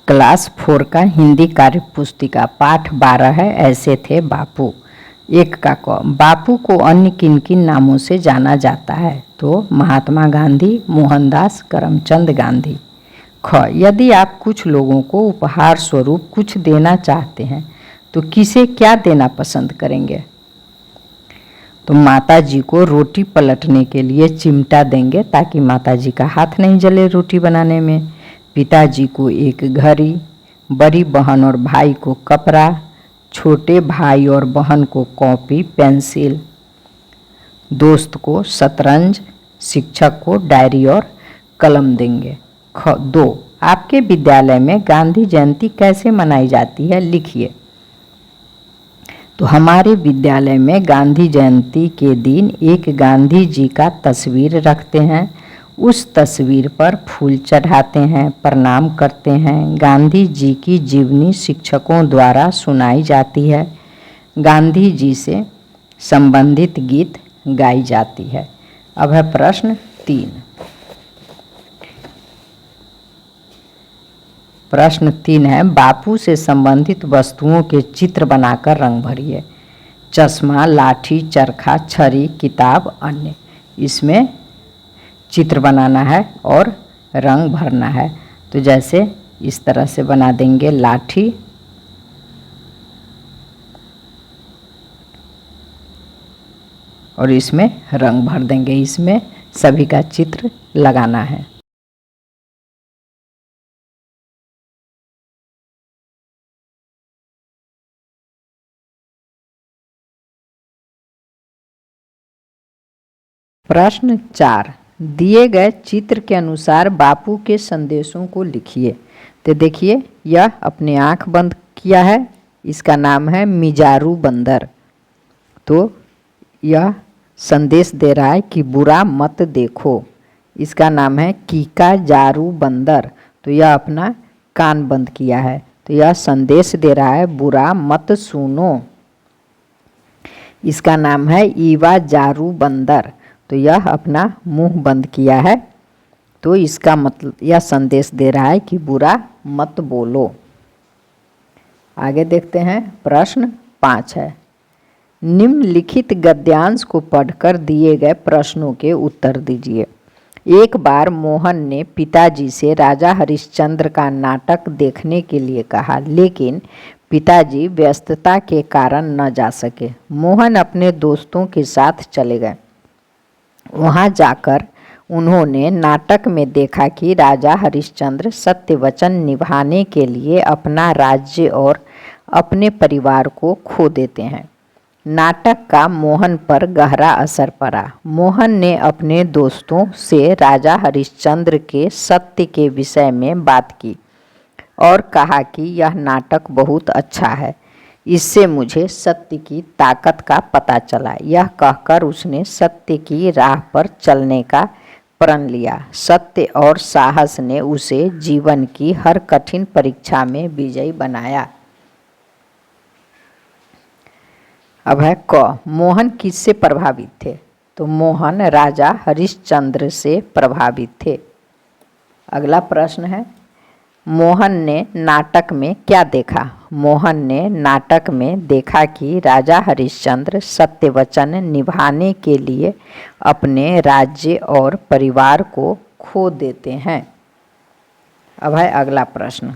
Class 4 का हिंदी कार्य पुस्तिका पाठ 12 है। ऐसे थे बापू। एक का क, बापू को अन्य किन किन नामों से जाना जाता है? तो महात्मा गांधी, मोहनदास करमचंद गांधी। ख, यदि आप कुछ लोगों को उपहार स्वरूप कुछ देना चाहते हैं तो किसे क्या देना पसंद करेंगे? तो माता जी को रोटी पलटने के लिए चिमटा देंगे ताकि माता जी का हाथ नहीं जले रोटी बनाने में। पिताजी को एक घड़ी, बड़ी बहन और भाई को कपड़ा, छोटे भाई और बहन को कॉपी पेंसिल, दोस्त को शतरंज, शिक्षक को डायरी और कलम देंगे। 2, आपके विद्यालय में गांधी जयंती कैसे मनाई जाती है? लिखिए। तो हमारे विद्यालय में गांधी जयंती के दिन एक गांधी जी का तस्वीर रखते हैं, उस तस्वीर पर फूल चढ़ाते हैं, प्रणाम करते हैं। गांधी जी की जीवनी शिक्षकों द्वारा सुनाई जाती है, गांधी जी से संबंधित गीत गाई जाती है। अब है प्रश्न 3। प्रश्न 3 है, बापू से संबंधित वस्तुओं के चित्र बनाकर रंग भरिए। चश्मा, लाठी, चरखा, छड़ी, किताब, अन्य। इसमें चित्र बनाना है और रंग भरना है। तो जैसे इस तरह से बना देंगे लाठी, और इसमें रंग भर देंगे। इसमें सभी का चित्र लगाना है। प्रश्न 4, दिए गए चित्र के अनुसार बापू के संदेशों को लिखिए। तो देखिए, यह अपने आँख बंद किया है, इसका नाम है मिजारू बंदर। तो यह संदेश दे रहा है कि बुरा मत देखो, इसका नाम है कीका जारू बंदर। तो यह अपना कान बंद किया है, तो यह संदेश दे रहा है बुरा मत सुनो, इसका नाम है ईवा जारू बंदर। तो यह अपना मुंह बंद किया है, तो इसका मतलब यह संदेश दे रहा है कि बुरा मत बोलो। आगे देखते हैं। प्रश्न 5 है, निम्नलिखित गद्यांश को पढ़कर दिए गए प्रश्नों के उत्तर दीजिए। एक बार मोहन ने पिताजी से राजा हरिश्चंद्र का नाटक देखने के लिए कहा, लेकिन पिताजी व्यस्तता के कारण न जा सके। मोहन अपने दोस्तों के साथ चले गए। वहां जाकर उन्होंने नाटक में देखा कि राजा हरिश्चंद्र सत्य वचन निभाने के लिए अपना राज्य और अपने परिवार को खो देते हैं। नाटक का मोहन पर गहरा असर पड़ा। मोहन ने अपने दोस्तों से राजा हरिश्चंद्र के सत्य के विषय में बात की और कहा कि यह नाटक बहुत अच्छा है, इससे मुझे सत्य की ताकत का पता चला। यह कहकर उसने सत्य की राह पर चलने का प्रण लिया। सत्य और साहस ने उसे जीवन की हर कठिन परीक्षा में विजयी बनाया। अब है क, मोहन किससे प्रभावित थे? तो मोहन राजा हरिश्चंद्र से प्रभावित थे। अगला प्रश्न है, मोहन ने नाटक में क्या देखा? मोहन ने नाटक में देखा कि राजा हरिश्चंद्र सत्य वचन निभाने के लिए अपने राज्य और परिवार को खो देते हैं। अब है अगला प्रश्न,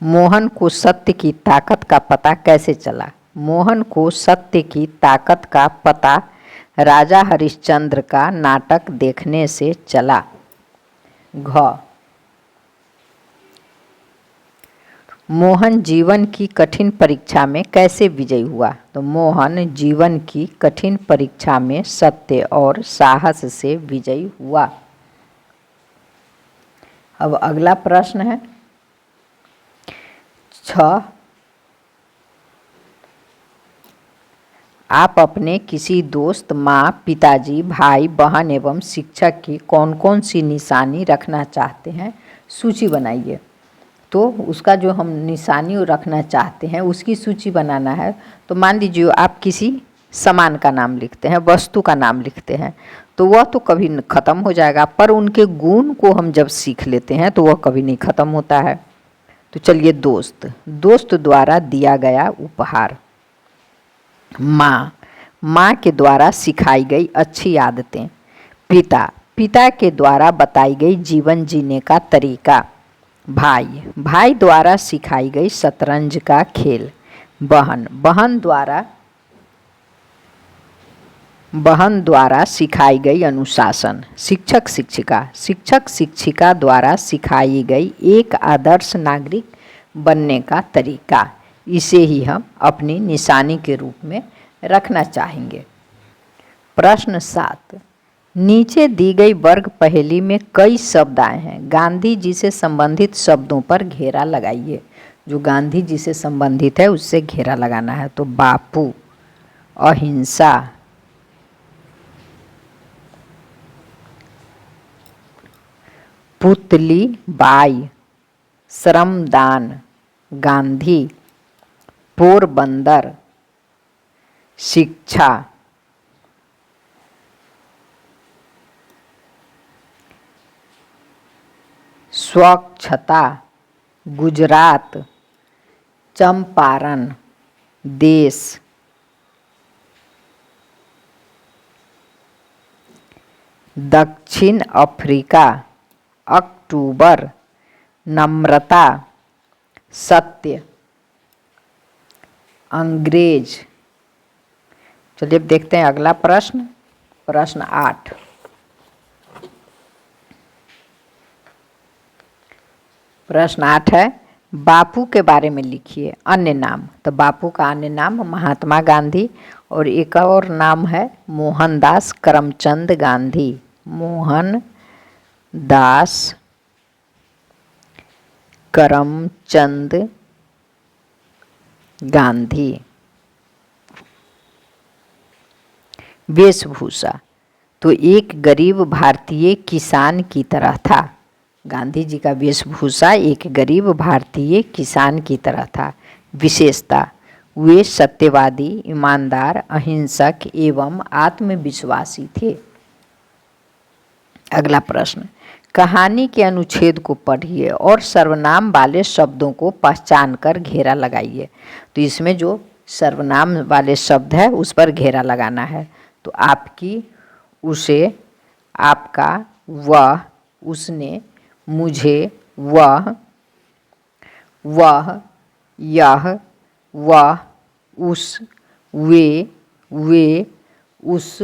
मोहन को सत्य की ताकत का पता कैसे चला? मोहन को सत्य की ताकत का पता राजा हरिश्चंद्र का नाटक देखने से चला। घ, मोहन जीवन की कठिन परीक्षा में कैसे विजयी हुआ? तो मोहन जीवन की कठिन परीक्षा में सत्य और साहस से विजयी हुआ। अब अगला प्रश्न है 6, आप अपने किसी दोस्त, माँ, पिताजी, भाई, बहन एवं शिक्षक की कौन कौन सी निशानी रखना चाहते हैं? सूची बनाइए। तो उसका जो हम निशानी रखना चाहते हैं उसकी सूची बनाना है। तो मान लीजिए आप किसी सामान का नाम लिखते हैं, वस्तु का नाम लिखते हैं, तो वह तो कभी ख़त्म हो जाएगा, पर उनके गुण को हम जब सीख लेते हैं तो वह कभी नहीं ख़त्म होता है। तो चलिए, दोस्त, दोस्त द्वारा दिया गया उपहार। माँ, माँ के द्वारा सिखाई गई अच्छी आदतें। पिता, पिता के द्वारा बताई गई जीवन जीने का तरीका। भाई, भाई द्वारा सिखाई गई शतरंज का खेल। बहन, बहन द्वारा सिखाई गई अनुशासन। शिक्षक शिक्षिका, शिक्षक शिक्षिका द्वारा सिखाई गई एक आदर्श नागरिक बनने का तरीका। इसे ही हम अपनी निशानी के रूप में रखना चाहेंगे। प्रश्न 7, नीचे दी गई वर्ग पहेली में कई शब्द आए हैं, गांधी जी से संबंधित शब्दों पर घेरा लगाइए। जो गांधी जी से संबंधित है उससे घेरा लगाना है। तो बापू, अहिंसा, पुतली बाई, श्रमदान, गांधी, पोरबंदर, शिक्षा, स्वच्छता, गुजरात, चंपारण, देश, दक्षिण अफ्रीका, अक्टूबर, नम्रता, सत्य, अंग्रेज। चलिए अब देखते हैं अगला प्रश्न, प्रश्न 8। प्रश्न 8 है, बापू के बारे में लिखिए अन्य नाम। तो बापू का अन्य नाम महात्मा गांधी और एक और नाम है मोहनदास करमचंद गांधी। मोहनदास करमचंद गांधी। वेशभूषा, तो एक गरीब भारतीय किसान की तरह था। गांधी जी का वेशभूषा एक गरीब भारतीय किसान की तरह था। विशेषता, वे सत्यवादी, ईमानदार, अहिंसक एवं आत्मविश्वासी थे। अगला प्रश्न, कहानी के अनुच्छेद को पढ़िए और सर्वनाम वाले शब्दों को पहचान कर घेरा लगाइए। तो इसमें जो सर्वनाम वाले शब्द है उस पर घेरा लगाना है। तो आपकी, उसे, आपका, वह, उसने, मुझे, वह, यह, वह, उस, वे, उस,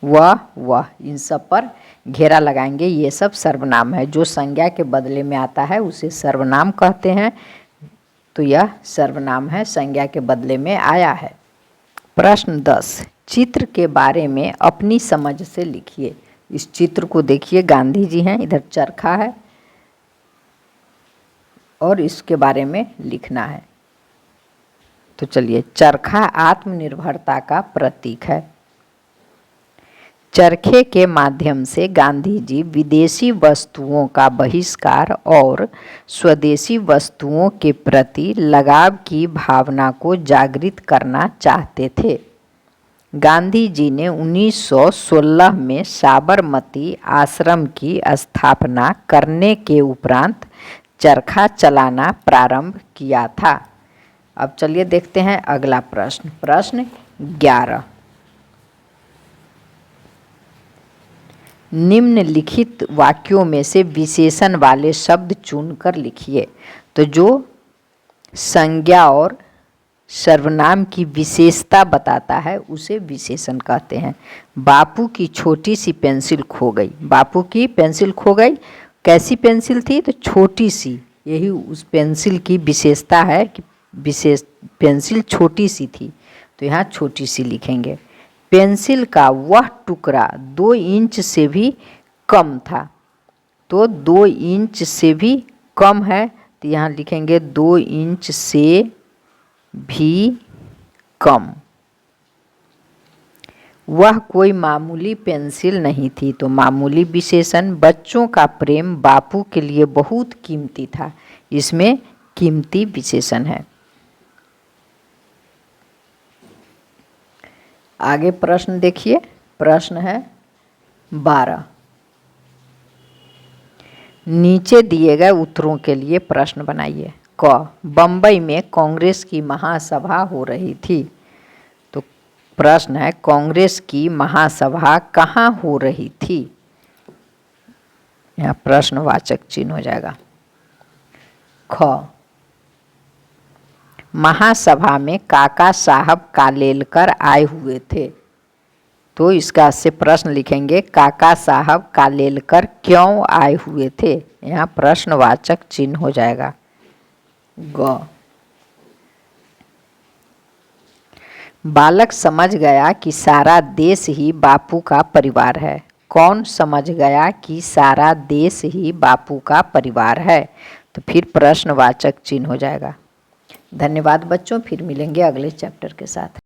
वह, इन सब पर घेरा लगाएंगे। ये सब सर्वनाम है। जो संज्ञा के बदले में आता है उसे सर्वनाम कहते हैं। तो यह सर्वनाम है, संज्ञा के बदले में आया है। प्रश्न 10, चित्र के बारे में अपनी समझ से लिखिए। इस चित्र को देखिए, गांधी जी हैं, इधर चरखा है और इसके बारे में लिखना है। तो चलिए, चरखा आत्मनिर्भरता का प्रतीक है। चरखे के माध्यम से गांधी जी विदेशी वस्तुओं का बहिष्कार और स्वदेशी वस्तुओं के प्रति लगाव की भावना को जागृत करना चाहते थे। गांधी जी ने 1916 में साबरमती आश्रम की स्थापना करने के उपरांत चरखा चलाना प्रारंभ किया था। अब चलिए देखते हैं अगला प्रश्न, प्रश्न 11। निम्नलिखित वाक्यों में से विशेषण वाले शब्द चुनकर लिखिए। तो जो संज्ञा और सर्वनाम की विशेषता बताता है उसे विशेषण कहते हैं। बापू की छोटी सी पेंसिल खो गई। बापू की पेंसिल खो गई। कैसी पेंसिल थी? तो छोटी सी। यही उस पेंसिल की विशेषता है कि पेंसिल छोटी सी थी, तो यहाँ छोटी सी लिखेंगे। पेंसिल का वह टुकड़ा 2 इंच से भी कम था। तो 2 इंच से भी कम है, तो यहाँ लिखेंगे 2 इंच से भी कम। वह कोई मामूली पेंसिल नहीं थी। तो मामूली विशेषण। बच्चों का प्रेम बापू के लिए बहुत कीमती था। इसमें कीमती विशेषण है। आगे प्रश्न देखिए, प्रश्न है 12। नीचे दिए गए उत्तरों के लिए प्रश्न बनाइए। क, बम्बई में कांग्रेस की महासभा हो रही थी। तो प्रश्न है कांग्रेस की महासभा कहाँ हो रही थी। यहाँ प्रश्नवाचक चिन्ह हो जाएगा। ख, महासभा में काका साहब कालेलकर आए हुए थे। तो इसका से प्रश्न लिखेंगे काका साहब कालेलकर क्यों आए हुए थे। यहाँ प्रश्नवाचक चिन्ह हो जाएगा। ग, बालक समझ गया कि सारा देश ही बापू का परिवार है। कौन समझ गया कि सारा देश ही बापू का परिवार है। तो फिर प्रश्नवाचक चिन्ह हो जाएगा। धन्यवाद बच्चों, फिर मिलेंगे अगले चैप्टर के साथ।